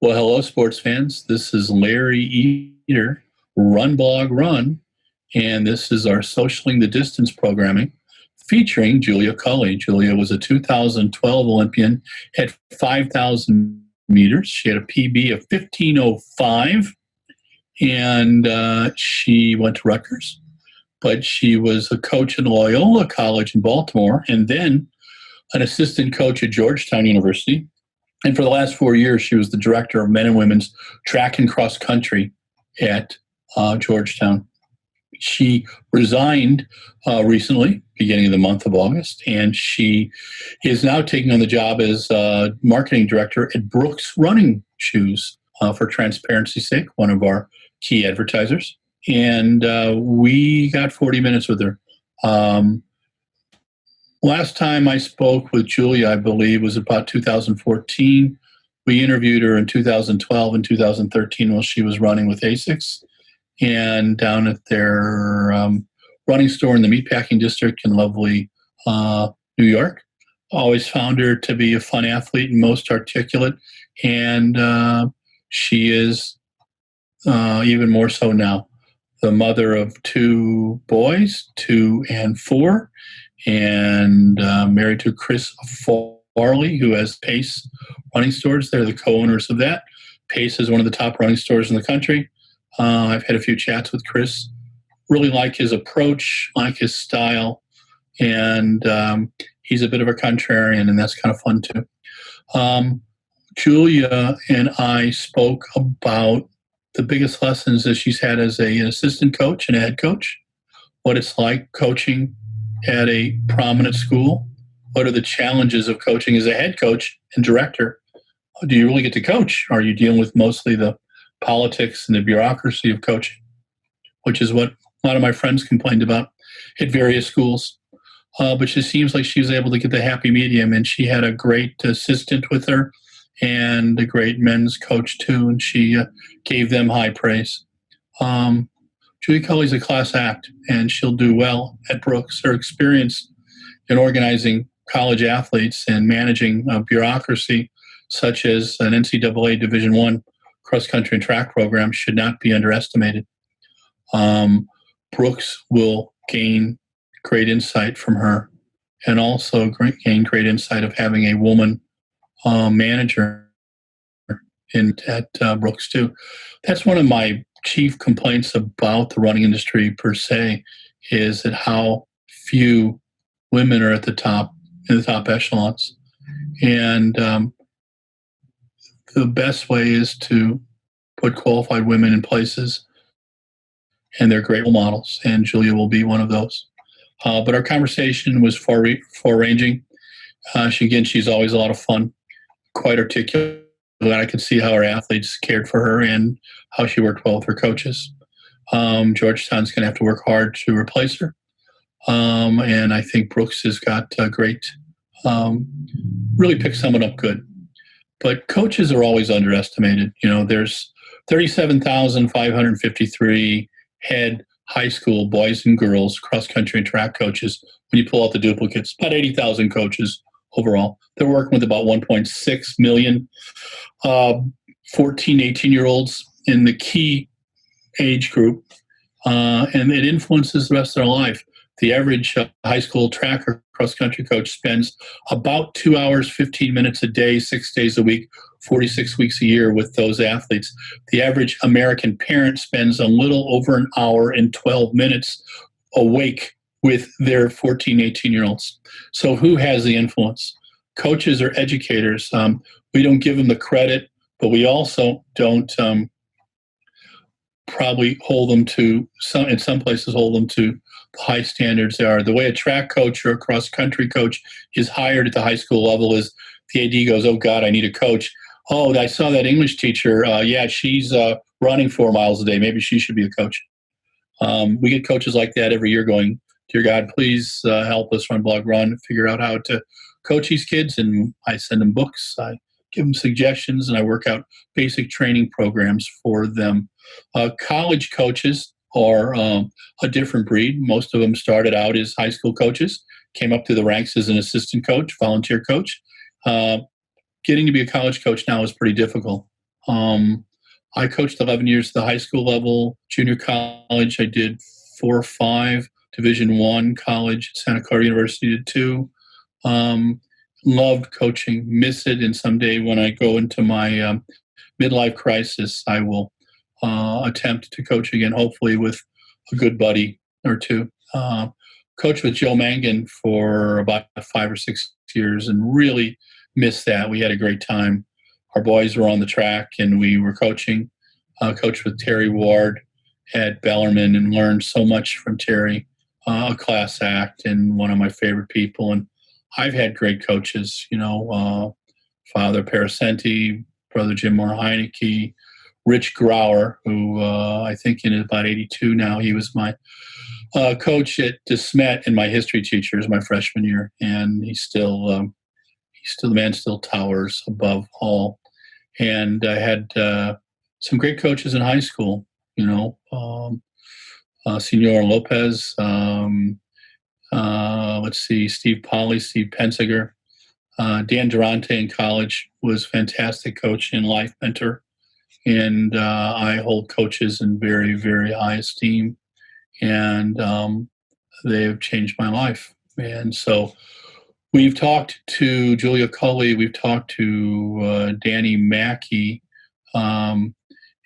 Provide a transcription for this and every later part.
Well, hello, sports fans. This is Larry Eder, RunBlogRun, and this is our Socialing the Distance programming featuring Julia Culley. Julia was a 2012 Olympian at 5,000 meters. She had a PB of 15:05, and she went to Rutgers. But she was a coach at Loyola College in Baltimore, and then an assistant coach at Georgetown University. And for the last 4 years, she was the director of men and women's track and cross country at Georgetown. She resigned recently, beginning of the month of August, and she is now taking on the job as marketing director at Brooks Running Shoes, for transparency's sake, one of our key advertisers. And we got 40 minutes with her. Last time I spoke with Julia, I believe, was about 2014. We interviewed her in 2012 and 2013 while she was running with ASICS and down at their running store in the Meatpacking District in lovely New York. Always found her to be a fun athlete and most articulate, and she is even more so now. The mother of two boys, 2 and 4, and married to Chris Farley, who has Pace Running Stores. They're the co-owners of that. Pace is one of the top running stores in the country. I've had a few chats with Chris. Really like his approach, like his style, and he's a bit of a contrarian, and that's kind of fun too. Julia and I spoke about the biggest lessons that she's had as an assistant coach and a head coach, what it's like coaching at a prominent school, what are the challenges of coaching as a head coach and director. Do you really get to coach? Are you dealing with mostly the politics and the bureaucracy of coaching, which is what a lot of my friends complained about at various schools. But she seems like she was able to get the happy medium, and she had a great assistant with her and a great men's coach too, and she gave them high praise. Julia Culley's a class act, and she'll do well at Brooks. Her experience in organizing college athletes and managing bureaucracy, such as an NCAA Division I cross-country and track program, should not be underestimated. Brooks will gain great insight from her, and also gain great insight of having a woman manager at Brooks too. That's one of my chief complaints about the running industry per se, is that how few women are at the top, in the top echelons. And the best way is to put qualified women in places, and they're great role models, and Julia will be one of those. But our conversation was far-ranging. She's always a lot of fun, quite articulate. I could see how her athletes cared for her and how she worked well with her coaches. Georgetown's going to have to work hard to replace her. And I think Brooks has got great, really picked someone up good. But coaches are always underestimated. You know, there's 37,553 head high school boys and girls cross-country and track coaches. When you pull out the duplicates, about 80,000 coaches overall. They're working with about 1.6 million 14, 18-year-olds in the key age group, and it influences the rest of their life. The average high school track or cross-country coach spends about 2 hours, 15 minutes a day, 6 days a week, 46 weeks a year with those athletes. The average American parent spends a little over an hour and 12 minutes awake with their 14, 18-year-olds. So who has the influence? Coaches or educators. We don't give them the credit, but we also don't probably hold them to, in some places, hold them to the high standards they are. The way a track coach or a cross-country coach is hired at the high school level is the AD goes, oh, God, I need a coach. Oh, I saw that English teacher. Yeah, she's running 4 miles a day. Maybe she should be a coach. We get coaches like that every year going, dear God, please help us RunBlogRun, figure out how to coach these kids. And I send them books. I give them suggestions, and I work out basic training programs for them. College coaches are a different breed. Most of them started out as high school coaches, came up through the ranks as an assistant coach, volunteer coach. Getting to be a college coach now is pretty difficult. I coached 11 years at the high school level. Junior college, I did 4 or 5. Division I college at Santa Clara University did 2. Loved coaching, miss it, and someday when I go into my midlife crisis, I will attempt to coach again, hopefully with a good buddy or two. Coached with Joe Mangan for about 5 or 6 years and really missed that. We had a great time. Our boys were on the track and we were coaching. Coached with Terry Ward at Bellarmine and learned so much from Terry, a class act and one of my favorite people. And I've had great coaches, Father Paracenti, Brother Jim Moore Heineke, Rich Grauer, who I think in about 82 now, he was my coach at DeSmet and my history teacher as my freshman year. And he's still the man still towers above all. And I had some great coaches in high school, Senor Lopez, Steve Polly, Steve Pensiger. Dan Durante in college was a fantastic coach and life mentor. And I hold coaches in very, very high esteem. And they have changed my life. And so we've talked to Julia Culley, we've talked to Danny Mackey, and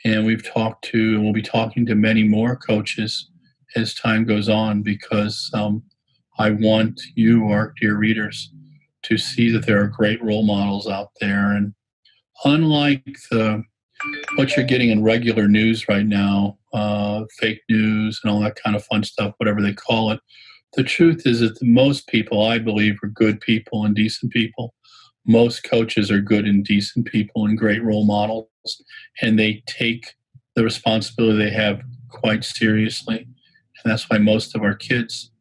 we'll be talking to many more coaches as time goes on, because I want you, our dear readers, to see that there are great role models out there. And unlike what you're getting in regular news right now, fake news and all that kind of fun stuff, whatever they call it, the truth is that most people, I believe, are good people and decent people. Most coaches are good and decent people and great role models, and they take the responsibility they have quite seriously. And that's why most of our kids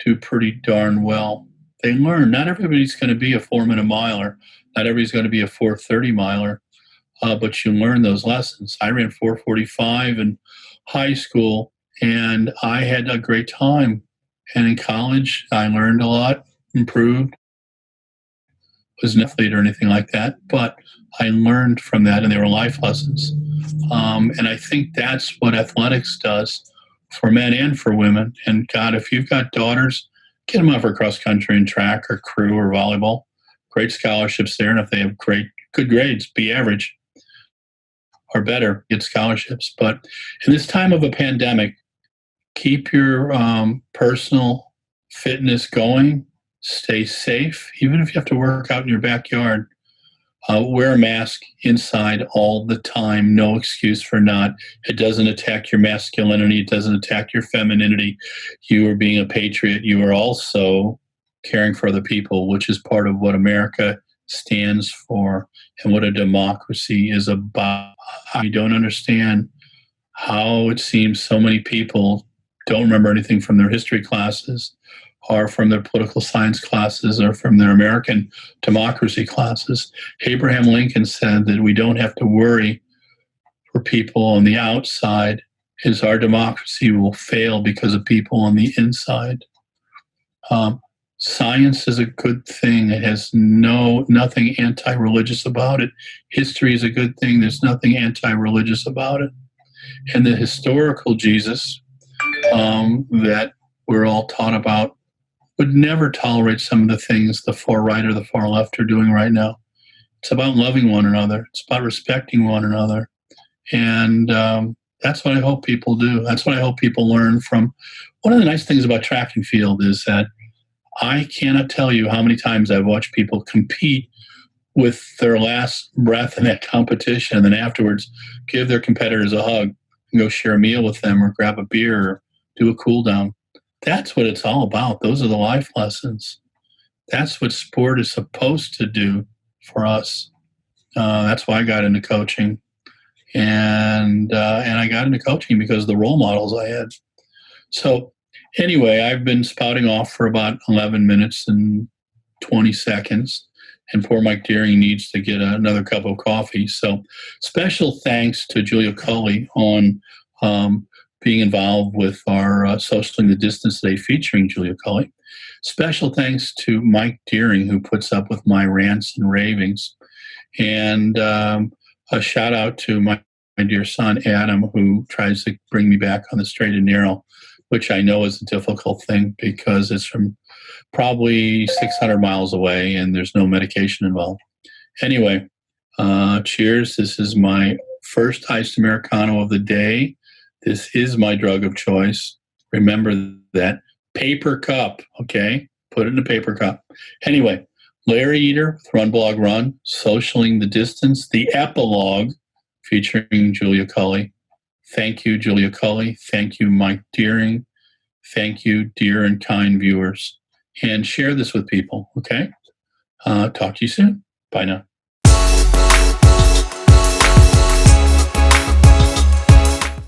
do pretty darn well. They learn. Not everybody's going to be a 4-minute miler. Not everybody's going to be a 4:30 miler, but you learn those lessons. I ran 4:45 in high school, and I had a great time. And in college, I learned a lot, improved. Was an athlete or anything like that, but I learned from that, and they were life lessons. And I think that's what athletics does for men and for women. And God, if you've got daughters, get them out for cross country and track or crew or volleyball. Great scholarships there, and if they have good grades, be average or better, get scholarships. But in this time of a pandemic, keep your personal fitness going. Stay safe, even if you have to work out in your backyard. Wear a mask inside all the time. No excuse for not. It doesn't attack your masculinity. It doesn't attack your femininity. You are being a patriot. You are also caring for other people, which is part of what America stands for and what a democracy is about. I don't understand how it seems so many people don't remember anything from their history classes or from their political science classes or from their American democracy classes. Abraham Lincoln said that we don't have to worry for people on the outside, as our democracy will fail because of people on the inside. Science is a good thing. It has nothing anti-religious about it. History is a good thing. There's nothing anti-religious about it. And the historical Jesus that we're all taught about would never tolerate some of the things the far right or the far left are doing right now. It's about loving one another. It's about respecting one another. And that's what I hope people do. That's what I hope people learn from. One of the nice things about track and field is that I cannot tell you how many times I've watched people compete with their last breath in that competition and then afterwards give their competitors a hug and go share a meal with them or grab a beer or do a cool down. That's what it's all about. Those are the life lessons. That's what sport is supposed to do for us. That's why I got into coaching. And I got into coaching because of the role models I had. So anyway, I've been spouting off for about 11 minutes and 20 seconds. And poor Mike Deering needs to get another cup of coffee. So special thanks to Julia Culley on being involved with our Socialing the Distance Today featuring Julia Culley. Special thanks to Mike Deering, who puts up with my rants and ravings. And a shout out to my dear son, Adam, who tries to bring me back on the straight and narrow, which I know is a difficult thing because it's from probably 600 miles away and there's no medication involved. Anyway, cheers. This is my first iced Americano of the day. This is my drug of choice. Remember that. Paper cup, okay? Put it in a paper cup. Anyway, Larry Eder with RunBlogRun, Socialing the Distance, the Epilogue, featuring Julia Culley. Thank you, Julia Culley. Thank you, Mike Deering. Thank you, dear and kind viewers. And share this with people, okay? Talk to you soon. Bye now.